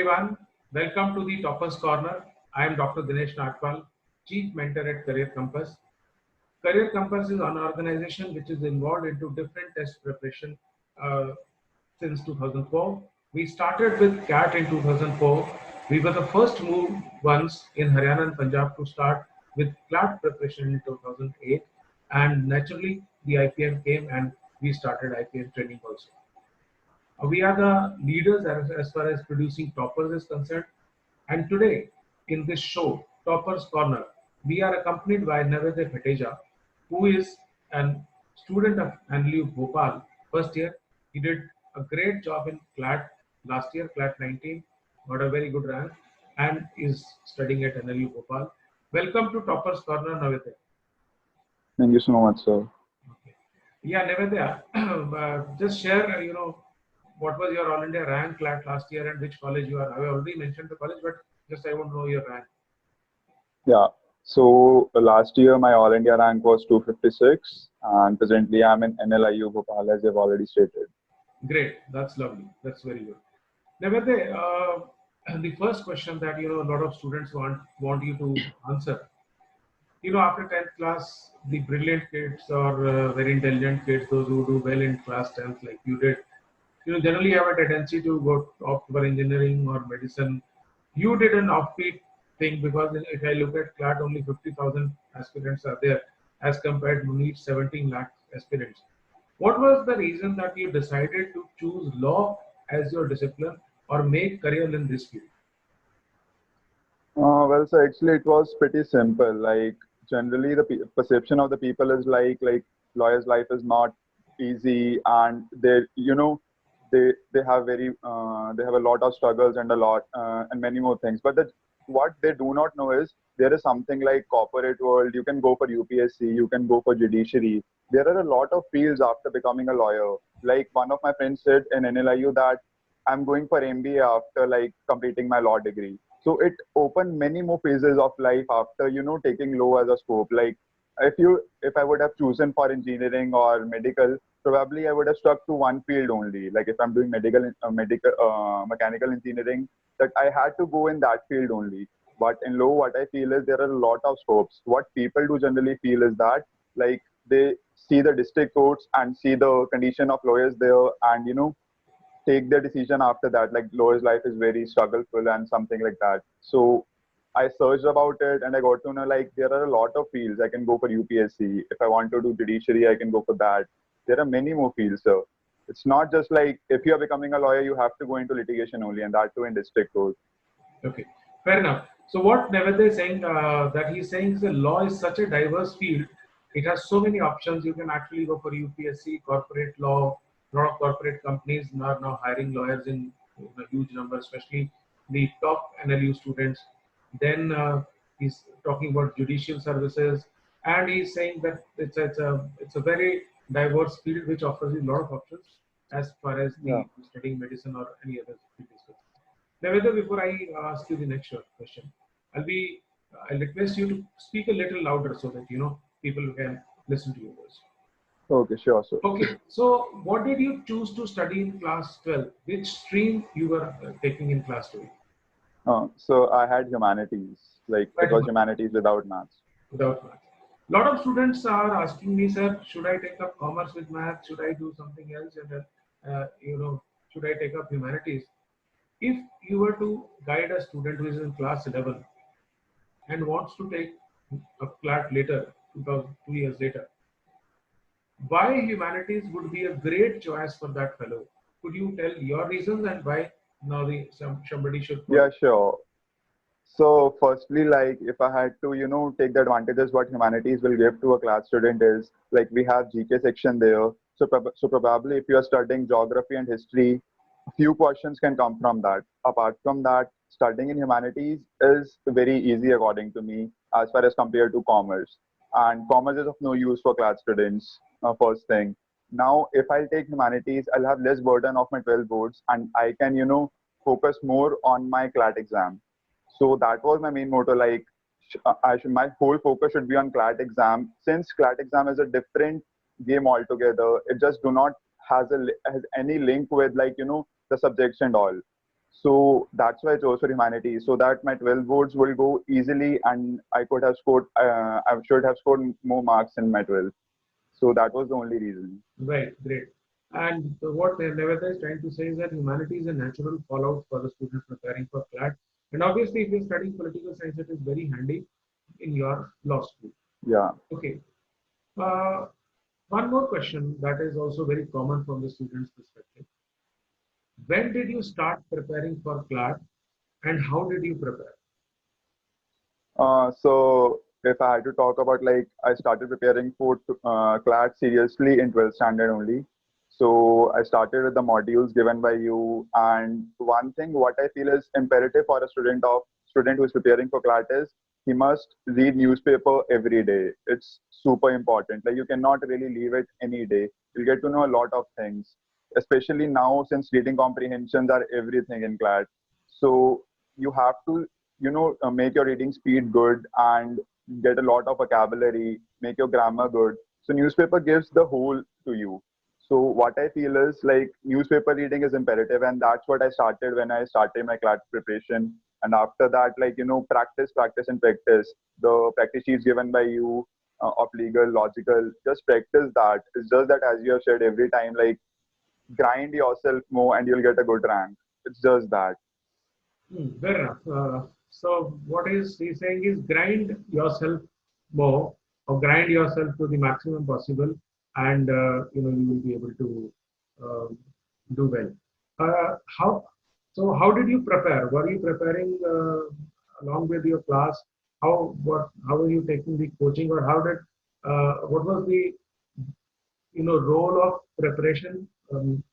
everyone, welcome to the Toppers Corner. I am Dr. Dinesh Nagpal, Chief Mentor at Career Compass. Career Compass is an organization which is involved into different test preparation uh, since 2004. We started with CAT in 2004. We were the first ones in Haryana and Punjab to start with CLAT preparation in 2008. And naturally, the IPM came and we started IPM training also. We are the leaders as far as producing toppers is concerned. And today, in this show, Toppers Corner, we are accompanied by Navide Phateja, who is a student of Nliu Bhopal, first year. He did a great job in CLAT last year, CLAT 19, got a very good rank, and is studying at Nliu Bhopal. Welcome to Toppers Corner, Navide. Thank you so much, sir. Okay. Yeah, Navide, just share, what was your All India rank last year and which college you are? I already mentioned the college, but just I want to know your rank. Yeah. So last year my All India rank was 256, and presently I'm in Nliu Bhopal, as you've already stated. Great, that's lovely. That's very good. Navide, the first question that a lot of students want you to answer. After 10th class, the brilliant kids or very intelligent kids, those who do well in class 10th, like you did, generally have a tendency to opt for engineering or medicine. You did an offbeat thing because if I look at CLAT, only 50,000 aspirants are there as compared to need 17 lakh aspirants. What was the reason that you decided to choose law as your discipline or make career in this field? Well, so actually it was pretty simple. Like generally the perception of the people is like lawyer's life is not easy, and they have they have a lot of struggles and a lot and many more things. But what they do not know is there is something like corporate world. You can go for UPSC, you can go for judiciary. There are a lot of fields after becoming a lawyer. Like one of my friends said in NLIU that I'm going for MBA after like completing my law degree. So it opened many more phases of life after taking law as a scope. Like if I would have chosen for engineering or medical, probably I would have stuck to one field only. Like if I'm doing mechanical engineering, that I had to go in that field only. But in law, what I feel is there are a lot of scopes. What people do generally feel is that like they see the district courts and see the condition of lawyers there, and take their decision after that. Like lawyer's life is very struggleful and something like that. So I searched about it and I got to know like there are a lot of fields. I can go for UPSC. If I want to do judiciary, I can go for that. There are many more fields. So it's not just like if you are becoming a lawyer, you have to go into litigation only, and that too in district court. Okay, fair enough. So what Navide is saying, that he's saying is the law is such a diverse field. It has so many options. You can actually go for UPSC, corporate law. A lot of corporate companies are now hiring lawyers in a huge number, especially the top NLU students. Then he's talking about judicial services, and he's saying that it's a very diverse field which offers you a lot of options as far as Yeah. the studying medicine or any other field is concerned. Naveda, before I ask you the next question, I'll request you to speak a little louder so that people can listen to your voice. Okay, sure. So Okay, so what did you choose to study in class 12? Which stream you were taking in class 12? so I had humanities. Like it was humanities without maths. Without math. A lot of students are asking me, sir, should I take up commerce with math? Should I do something else? And should I take up humanities? If you were to guide a student who is in class 11 and wants to take a CLAT later, 2 years later, why humanities would be a great choice for that fellow? Could you tell your reasons and why now somebody should follow? Yeah, sure. So firstly, like if I had to, take the advantages what humanities will give to a class student is like we have GK section there. So, so probably if you are studying geography and history, a few questions can come from that. Apart from that, studying in humanities is very easy according to me as far as compared to commerce. And commerce is of no use for class students, first thing. Now, if I take humanities, I'll have less burden of my 12 boards, and I can, focus more on my CLAT exam. So that was my main motto. Like, my whole focus should be on CLAT exam. Since CLAT exam is a different game altogether, it just do not has any link with the subjects and all. So that's why I chose for humanities, so that my 12 boards will go easily, and I could have scored, I should have scored more marks in my 12. So that was the only reason. Right, great. And what Nevada is trying to say is that humanity is a natural fallout for the student preparing for CLAT. And obviously, if you're studying political science, it is very handy in your law school. Yeah. Okay. Uh, One more question that is also very common from the student's perspective. When did you start preparing for CLAT and how did you prepare? So if I had to talk about, like, I started preparing for CLAT seriously in 12th standard only. So I started with the modules given by you. And one thing what I feel is imperative for a student who is preparing for CLAT is he must read newspaper every day. It's super important. Like, you cannot really leave it any day. You'll get to know a lot of things, especially now since reading comprehensions are everything in CLAT. So you have to make your reading speed good and get a lot of vocabulary, make your grammar good. So newspaper gives the whole to you. So what I feel is, like, newspaper reading is imperative, and that's what I started when I started my class preparation. And after that, like, practice, practice, and practice. The practice sheets given by you of legal, logical, just practice that. It's just that, as you have said, every time, like, grind yourself more and you'll get a good rank. It's just that. Fair enough. So what is he saying is grind yourself more or grind yourself to the maximum possible, and you will be able to uh, do well. How so? How did you prepare? Were you preparing along with your class? How were you taking the coaching, or how did what was the role of preparation,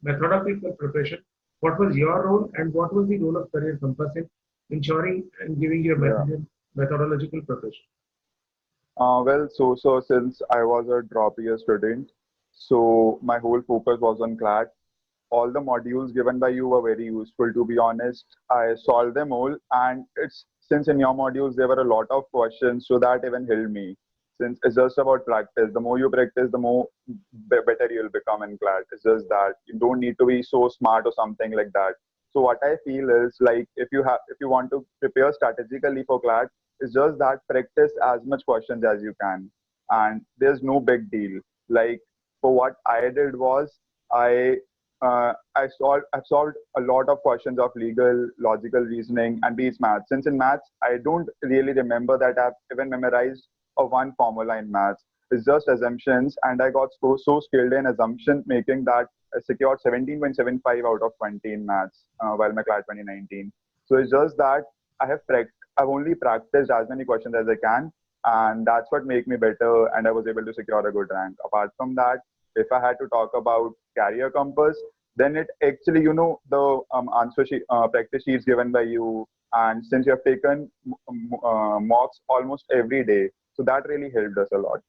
methodological preparation? What was your role, and what was the role of career compass in ensuring and giving your Yeah. methodological preparation? Well, so since I was a drop year student, so my whole focus was on CLAT. All the modules given by you were very useful, to be honest. I solved them all, and it's since in your modules there were a lot of questions, so that even helped me. Since it's just about practice, the more you practice, the more better you'll become in CLAT. It's just that you don't need to be so smart or something like that. So what I feel is, like, if you want to prepare strategically for CLAT, it's just that practice as much questions as you can, and there's no big deal. Like, for what I did was, I I've solved a lot of questions of legal, logical reasoning, and beats maths. Since in maths, I don't really remember that I've even memorized a one formula in maths. It's just assumptions, and I got so skilled in assumption making that I secured 17.75 out of 20 in maths while my class 2019. So it's just that I've only practiced as many questions as I can, and that's what made me better, and I was able to secure a good rank. Apart from that, if I had to talk about career compass, then it actually, the practice sheets given by you, and since you have taken mocks almost every day, so that really helped us a lot.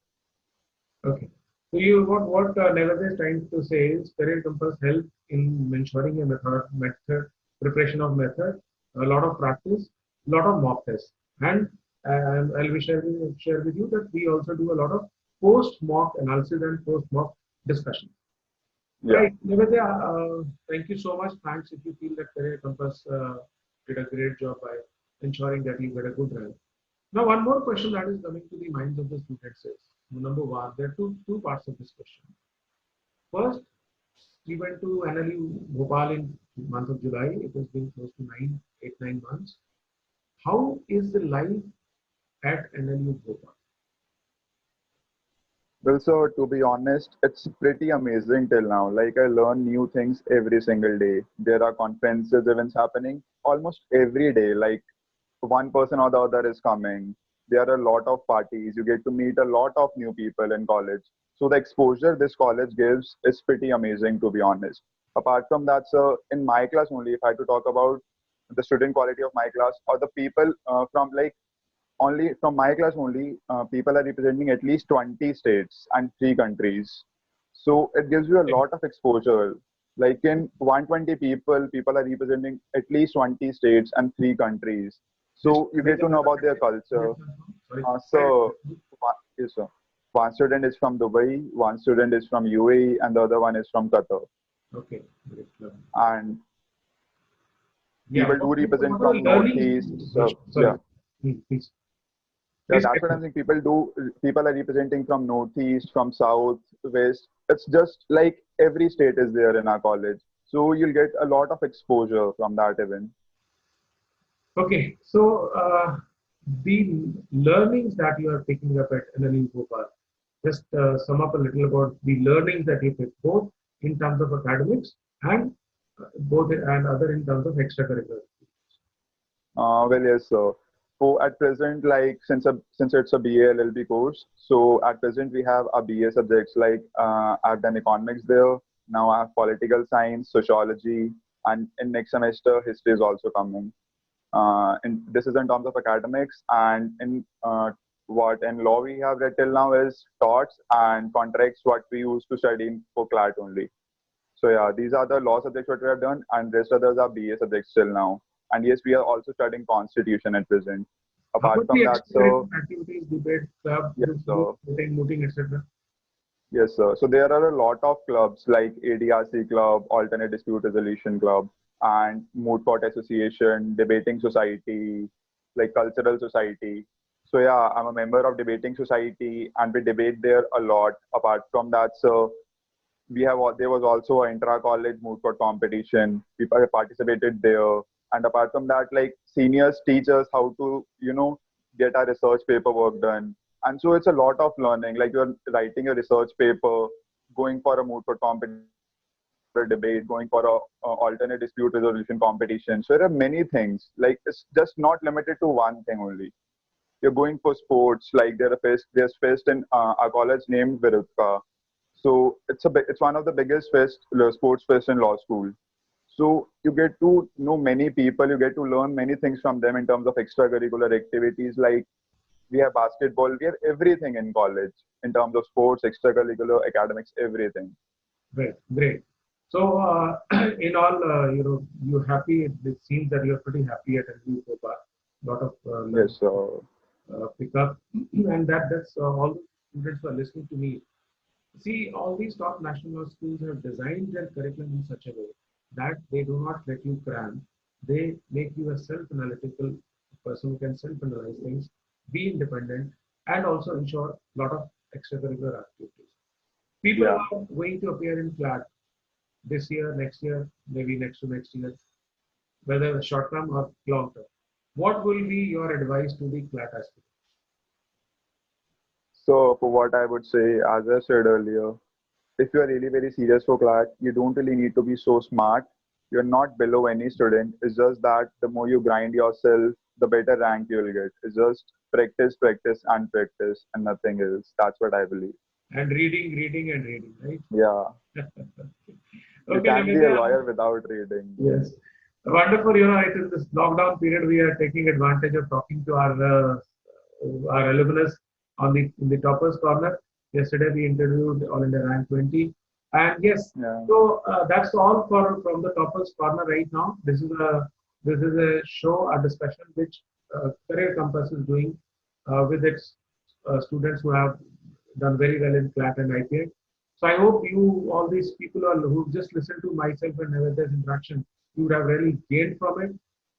Okay. So you what Nevertheless is trying to say is career compass help in ensuring a method preparation of method, a lot of practice, a lot of mock tests, and I'll be share with you that we also do a lot of post mock analysis and post mock discussion. Yeah. Right, Nivedya, thank you so much. Thanks if you feel that Career Compass did a great job by ensuring that you get a good rank. Now, one more question that is coming to the minds of the students is, number one, there are two parts of this question. First, we went to Nliu Bhopal in month of July. It has been close to 9 months. How is the life at Nliu Bhopal? Well, so to be honest, it's pretty amazing till now. Like, I learn new things every single day. There are conferences, events happening almost every day. Like, one person or the other is coming. There are a lot of parties. You get to meet a lot of new people in college. So the exposure this college gives is pretty amazing, to be honest. Apart from that, sir, in my class only, if I had to talk about the student quality of my class, or the people from, like, only from my class only, people are representing at least 20 states and 3 countries. So it gives you a lot of exposure. Like, in 120 people are representing at least 20 states and 3 countries. This So you get to know about their culture. sorry, So, yes, sir. One student is from Dubai, one student is from UAE, and the other one is from Qatar. okay, great. Lovely. And Yeah. People do represent What are from the learnings? northeast. Yes, So sorry. yeah, Please. yeah, Please that's what I'm saying. People are representing from northeast, from south, west. It's just like every state is there in our college. So you'll get a lot of exposure from that event. Okay, so the learnings that you are picking up at Nliu Bhopal, just sum up a little about the learnings that you pick, both in terms of academics and both and other in terms of extracurricular. Well, yes, sir. So at present, like since it's a BA LLB course, so at present we have a BA subjects like I've done economics there. Now I have political science, sociology, and in next semester history is also coming. And this is in terms of academics, and in what in law we have read till now is torts and contracts what we used to study for CLAT only. So yeah, these are the law subjects what we have done, and rest others are BA subjects till now. And yes, we are also studying constitution at present. How Apart about the from that, so extracurricular activities, debate, club, yes, group, so voting, etc.? yes, sir. So there are a lot of clubs like ADRC Club, Alternate Dispute Resolution Club, and Moot Court Association, Debating Society, like Cultural Society. So yeah, I'm a member of Debating Society, and we debate there a lot. Apart from that, so there was also an intra-college moot court competition. People participated there, and apart from that, like seniors teach us how to get our research paperwork done, and so it's a lot of learning. Like you're writing a research paper, going for a moot court competition, going for a debate, going for a alternate dispute resolution competition. So there are many things. Like it's just not limited to one thing only. You're going for sports, like there's fest in our college named Virutka. So it's one of the biggest sports fest in law school. So you get to know many people, you get to learn many things from them in terms of extracurricular activities. Like we have basketball, we have everything in college in terms of sports, extracurricular, academics, everything. Great, great. So, in all, you happy? It seems that you're pretty happy at NLU so far. Lot of Yes, pickup, and that's all the students who are listening to me. See, all these top national law schools have designed their curriculum in such a way that they do not let you cram. They make you a self-analytical person who can self-analyze things, be independent, and also ensure a lot of extracurricular activities. People yeah. are going to appear in flat this year, next year, maybe next to next year, whether short term or long term. What will be your advice to the flat aspirants? So for what I would say, as I said earlier, if you are really very serious for CLAT, you don't really need to be so smart. You're not below any student. It's just that the more you grind yourself, the better rank you'll get. It's just practice, practice, and practice, and nothing else. That's what I believe. And reading, reading, and reading, right? Yeah. You Okay, can't be a Navitya. lawyer without reading. Yes. Wonderful. It is this lockdown period. We are taking advantage of talking to our alumnus on the in the toppers corner. Yesterday we interviewed all in the rank 20, and yes, Yeah. so that's all for from the toppers corner right now. This is a show, a discussion which Career Compass is doing with its students who have done very well in CLAT and IPA. So I hope you, all these people who just listened to myself and Navedya's interaction, you would have really gained from it.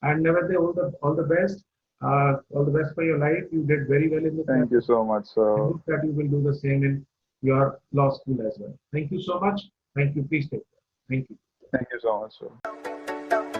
And Navedya, all the best. All the best for your life. You did very well in the class. Thank you so much, I sir. hope that you will do the same in your law school as well. Thank you so much. Thank you. Please take care. Thank you. Thank you so much, sir.